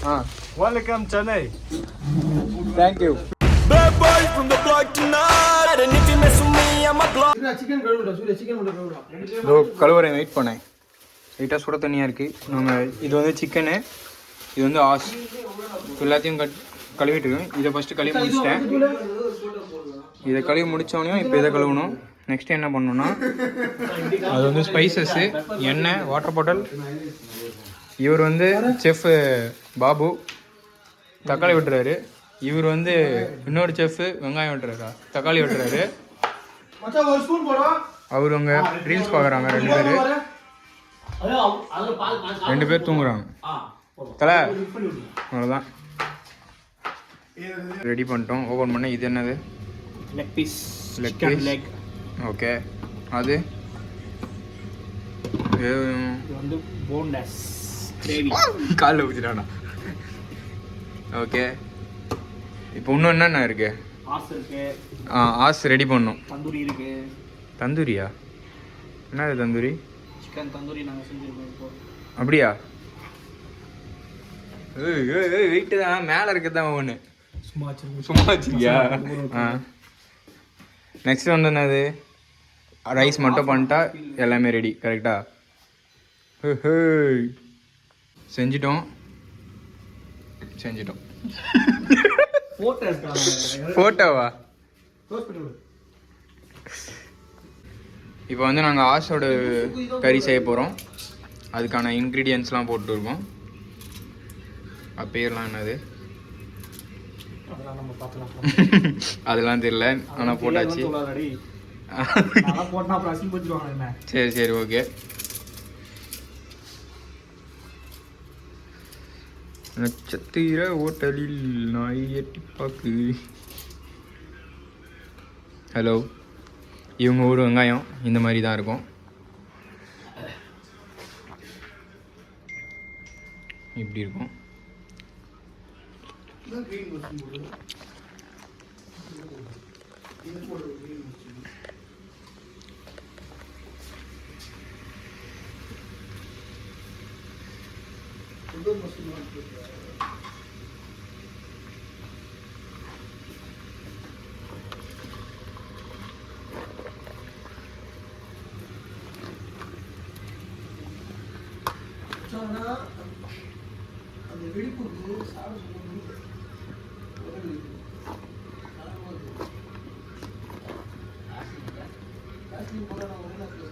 Welcome Chennai. Thank you. Bad boy from the block tonight, and if you mess with me, I'm a block. Chicken கழுவுடா சூரிய chicken மட்டும் கழுவுடா. இதோ கழுவுறேன், wait பண்ணேன். லைட்டாக சுட தண்ணியாக இருக்குது. நாங்கள் இது வந்து சிக்கனு, இது வந்து ஆஸ், எல்லாத்தையும் கழுவிட்டு இருக்கேன். இதை ஃபஸ்ட்டு கழுவி முடிச்சிட்டேன். இதை கழுவி முடித்தோடனே இப்போ இதை கழுவணும். நெக்ஸ்ட் என்ன பண்ணணும்னா அது வந்து ஸ்பைசஸ்ஸு, எண்ணெய், வாட்டர் பாட்டில். இவர் வந்து செஃப் பாபு தக்காளி வெட்டுறாரு. இவர் வந்து இன்னொரு செஃப் வெங்காயம் வெட்டுறாரா தக்காளி வெட்டுறாரு. அவர் அவங்க ரீல்ஸ் பார்க்குறாங்க. ரெண்டு பேர் தூங்குறாங்க. தலை அவ்வளோதான், ரெடி பண்ணிட்டோம். ஓப்பன் பண்ண இது என்னது? Leg piece. Leg piece. Okay, அது வந்து போன்லெஸ் கிரேவி. காலில் ஊற்றிட்டானா? ஓகே, இப்போ இன்னும் என்னென்ன இருக்கு? ஆஸ் இருக்கு. ஆஸ் ரெடி பண்ணோம். தந்தூரி இருக்கு. தந்தூரியா? என்ன இது தந்தூரி? சிக்கன் தந்தூரி நாங்கள் செஞ்சுருக்கோம் இப்போ. அப்படியா? வெயிட்டு தான் மேலே இருக்குதான் ஒன்று. சும்மா வச்சிருக்கியா? நெக்ஸ்ட் வந்து என்னது? ரைஸ் மட்டும் பண்ணிட்டா எல்லாமே ரெடி. கரெக்டா? செஞ்சிட்டோம். ஃபோட்டோவா? இப்போ வந்து நாங்கள் ஆஸோட கறி செய்ய போகிறோம். அதுக்கான இன்க்ரீடியன்ஸ்லாம் போட்டுருக்கோம். பேர்லாம் என்னது? அதெல்லாம் தெரியல, ஆனால் போட்டாச்சு. சரி சரி, ஓகே. நட்சத்திர ஹோட்டலில் நாய் எட்டி பாக்கு. ஹலோ, இவங்க ஒரு வெங்காயம் இந்த மாதிரி தான் இருக்கும். இப்படி இருக்கும்.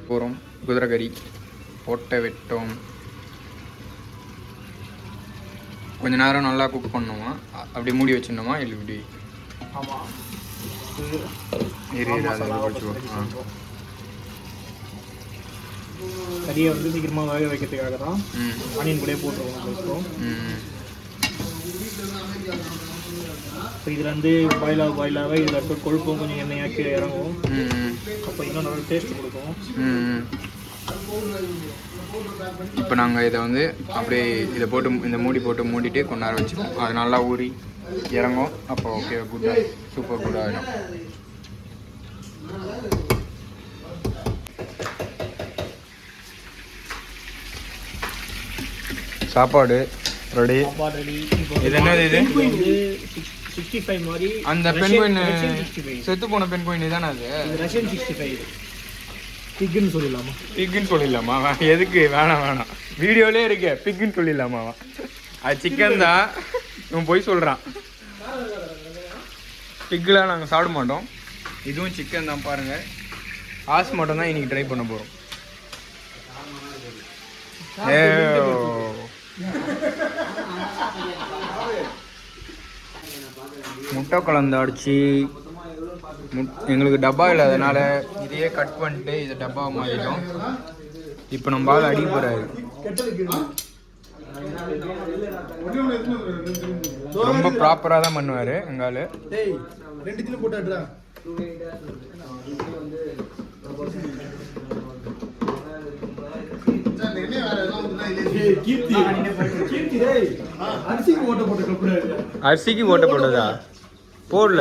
போகிறோம். குதிரை கறி போட்ட வெட்டோம். கொஞ்ச நேரம் நல்லா குக் பண்ணோமா? அப்படி மூடி வச்சிடணுமா இல்லை இப்படி? கறியை வந்து சீக்கிரமாக வேக வைக்கிறதுக்காக தான் ஆனியன் கூட போட்டுருவோம். இப்போ இதில் வந்து பாயிலாக இதில் இருக்க கொழுப்பும் கொஞ்சம் எண்ணெயாக்கி இறங்கும். அப்போ இன்னும் நல்லா டேஸ்ட் கொடுக்கும். இப்போ நாங்கள் இதை வந்து அப்படியே இதை போட்டு இந்த மூடி போட்டு மூடிட்டு கொஞ்ச நேரம் வச்சுக்கோம். அது நல்லா ஊறி இறங்கும். அப்போ ஓகே, குட்டாக சூப்பர் குட் ஆகிடும். சாப்பாடு ரெடி. இது என்னது? இது 65 மாதிரி. அந்த பென் கோயின், செத்து போன பென் கோயின் தானே அது? ரஷ்யன் 65. பிக்குன்னு சொல்லிடலாமா? பிக்குன்னு சொல்லிடலாமா? எதுக்கு? வேணாம், வீடியோலே இருக்கு. பிக்குன்னு சொல்லிடலாமா? அது சிக்கன் தான். இவன் போய் சொல்கிறான். பிக்குலாம் நாங்கள் சாப்பிட மாட்டோம். இதுவும் சிக்கன் தான். பாருங்கள், ஆஸ் மட்டும் தான் இன்றைக்கி ட்ரை பண்ண போகிறோம். முட்டை கலந்தாடிச்சு. எங்களுக்கு டப்பா இல்லாதனால இதையே கட் பண்ணிட்டு இதை டப்பா மாறிட்டோம். இப்போ நம்ம ஆள் அடிக்க போகிறாரு. ரொம்ப ப்ராப்பராக தான் பண்ணுவார் எங்கள் ஆள். அரிசிக்கு ஓட்ட போட்டதா? போடல.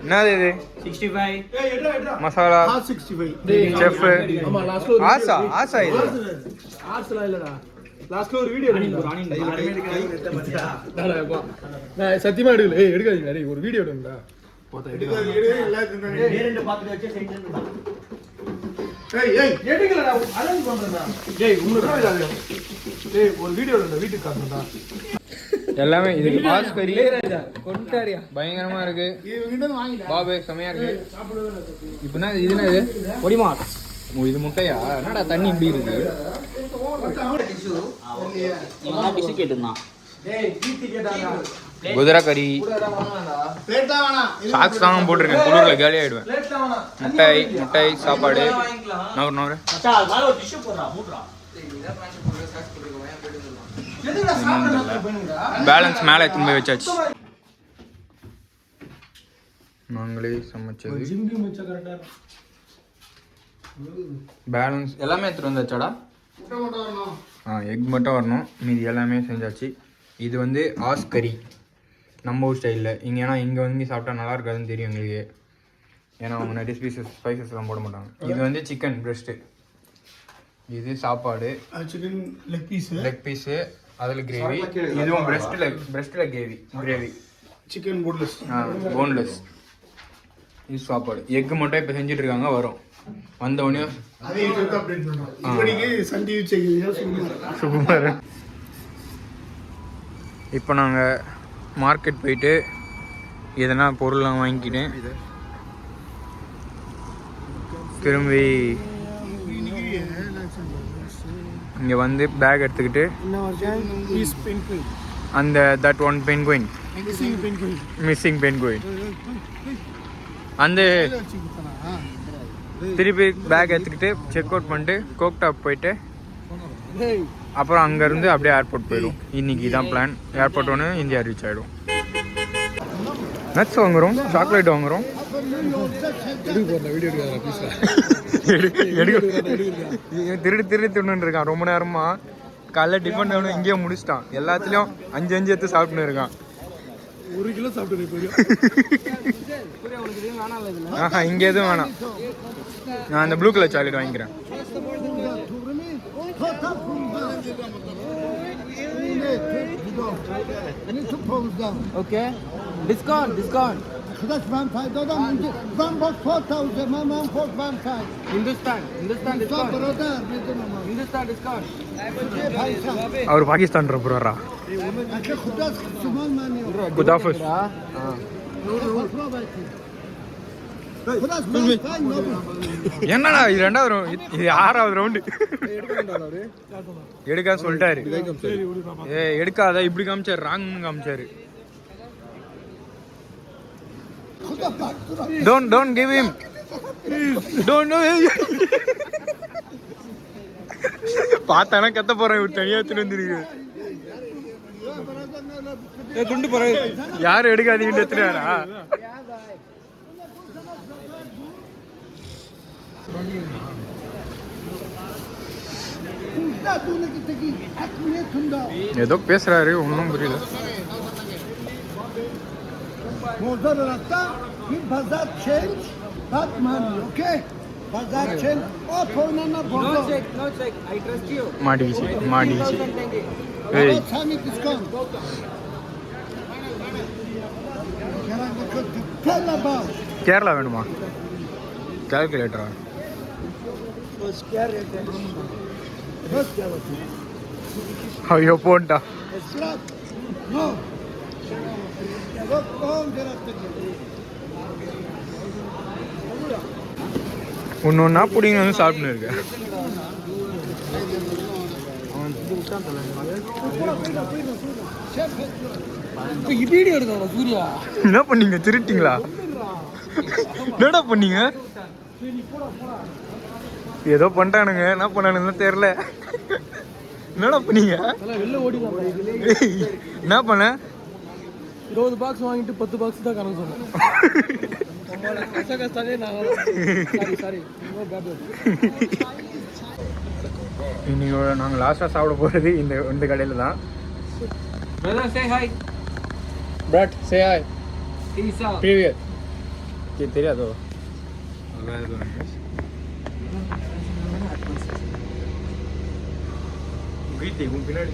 என்னது இது? 65 மசாலா 65 செஃப் ஆமா லாஸ்ட்ல ஒரு ஆசா ஆசா இது ஆர்ட்ஸ்ல இல்லடா லாஸ்ட்ல ஒரு வீடியோ நான் சத்தியமா எடுக்கல. ஏய் எடுக்காதீங்க. டேய் ஒரு வீடியோ எடுங்கடா. போடா நேரண்ட பாத்துட்டு வச்சே செஞ்சேன்டா. ஏய் எடுங்கடா. அலன் பண்றடா. டேய் உங்களுக்கு தான் டேய் ஒரு வீடியோ எடுங்க வீட்டுக்கு காட்டுடா. எல்லாமே இது ஆஸ்கரி கொண்டாரியா பயங்கரமா இருக்கு. பாபே செமையா இருக்கு. இப்பனா இதுனா இது பொடிமா இது முட்டையா? என்னடா தண்ணி இப்படி இருக்கு? இவனா பிஸ்கட் இருந்தான். குதிரை கறி சாக்ஸ் தான் போட்டிருக்கேன். குளிர்ல காலி ஆயிடுவேன். முட்டை சாப்பாடு நவரு மச்சான் அது மேல ஒரு டிஷ்யூ போடுறா மூட்றா. பேலன்ஸ் மேலே எடுத்துன்னு போய் வச்சாச்சு. நாங்களே சமைச்சது பேலன்ஸ் எல்லாமே எடுத்துட்டு வந்தாச்சாடா? எக் மட்டும் வரணும். மீதி எல்லாமே செஞ்சாச்சு. இது வந்து ஆஸ்கரி நம்ம ஊர் ஸ்டைலில். இங்கே ஏன்னா இங்கே வந்து சாப்பிட்டா நல்லா இருக்காதுன்னு தெரியும் எங்களுக்கு. ஏன்னா அவங்க நிறைய ஸ்பைசஸ்லாம் போட மாட்டாங்க. இது வந்து சிக்கன் பிரெஸ்ட்டு. இது சாப்பாடு சிக்கன் லெக் பீஸ் அதில் கிரேவி. இதுவும் பிரெஸ்ட்டில் கிரேவி சிக்கன் போன்லெஸ். இது சாப்பாடு. எக்கு மட்டும் இப்போ செஞ்சுட்டு இருக்காங்க. வரும் வந்தவொடனே சுகுமார். இப்போ நாங்கள் மார்க்கெட் போயிட்டு எதனா பொருள்லாம் வாங்கிக்கிட்டேன். திரும்பி இங்கே வந்து பேக் எடுத்துக்கிட்டு அந்த that one penguin missing penguin அந்த திருப்பி பேக் எடுத்துக்கிட்டு செக் அவுட் பண்ணிட்டு கோக்டாப் போயிட்டு அப்புறம் அங்கேருந்து அப்படியே ஏர்போர்ட் போயிடும். இன்னைக்கு தான் பிளான். ஏர்போர்ட் ஒன்று இந்தியா ரீச் ஆகிடும். நட்ஸ் வாங்குகிறோம், சாக்லேட் வாங்குகிறோம். திருடி தின்னு இருக்கான் ரொம்ப நேரமா. காலைல டிஃபன் டவுன் இங்கேயே முடிச்சிட்டான். எல்லாத்துலேயும் 5 எடுத்து சாப்பிட்டுன்னு இருக்கான். 1 கிலோ சாப்பிட்டு இங்கே எதுவும் வேணாம். நான் அந்த ப்ளூ கலர் சாக்லேட் வாங்கிக்கிறேன். Okay. Discount. That's 1,500. One box 4,000. My mom bought 1,500. Hindustan discount. Brother, Hindustan discount. அவர் பாகிஸ்தான் போறாரா? குதாஃபிஸ். என்னடா இது 2வது ரவுண்ட்? இது 6வது ரவுண்டு. எடுக்க சொல்லிட்டாரு. எடுக்காத இப்படி காமிச்சாரு. ராங்னு காமிச்சாரு. Don't give him. Don't. பார்த்தானா கத்த போறேன். இவர் தனியா எடுத்துட்டு துண்டு போற யாரும் எடுக்காதீங்கன்னு எடுத்துட்டாரா? ஏதோ பேசுறாரு, ஒன்றும் புரியல. மாட்டிக்கிச்சு. கேரளா வேணுமா? கால்குலேட்டரா? ஐயோ போண்டா. ஒன்னொன்னா புடிங்க வந்து சாப்பிட்டு இருக்க. என்ன பண்ணீங்க? திருட்டிங்களா? என்னடா பண்ணீங்க? ஏதோ பண்ணிட்டானுங்க. என்ன பண்ணானுங்க தெரியல. என்னடா பண்ணீங்க? என்ன பண்ண? 20 பாக்ஸ் வாங்கிட்டு 10 பாக்ஸ் தான் கணக்கு சொன்னேன். இன்னைக்கு நாங்கள் லாஸ்ட்டாக சாப்பிட போகிறது இந்த கடையில் தான். Brother, say hi. Brad, say hi. Peace out. Привет. Тебе தெரியாதோ? வீட்டு உன் பின்னாடி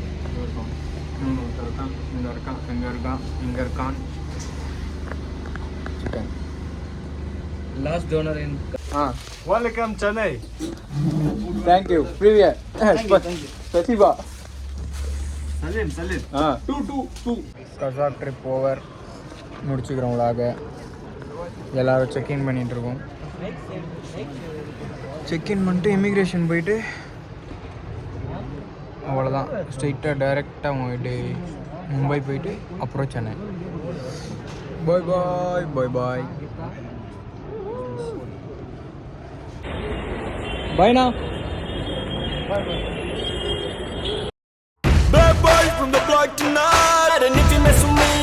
இருக்கான் இங்கே இருக்கான் இங்கே இருக்கான் இங்கே இருக்கான் chicken Last donor in. Welcome Chennai. Thank you பிரிவியர் ஸ்பெசிபா சலீம். 222. கசா ட்ரிப் ஓவர் முடிச்சுக்கிறோம் விளாக எல்லோரும் செக்இன் பண்ணிகிட்டு இருக்கோம். செக்இன் பண்ணிட்டு இமிக்ரேஷன் போயிட்டு அவ்வளோதான் ஸ்ட்ரெயிட்டாக டைரெக்டாக போயிட்டு மும்பை போயிட்டு அப்புறம் சென்னை. பாய் பாய் பாய் பாய் பாய்ண்ணா. Bad boy from the block tonight. And if you mess with me,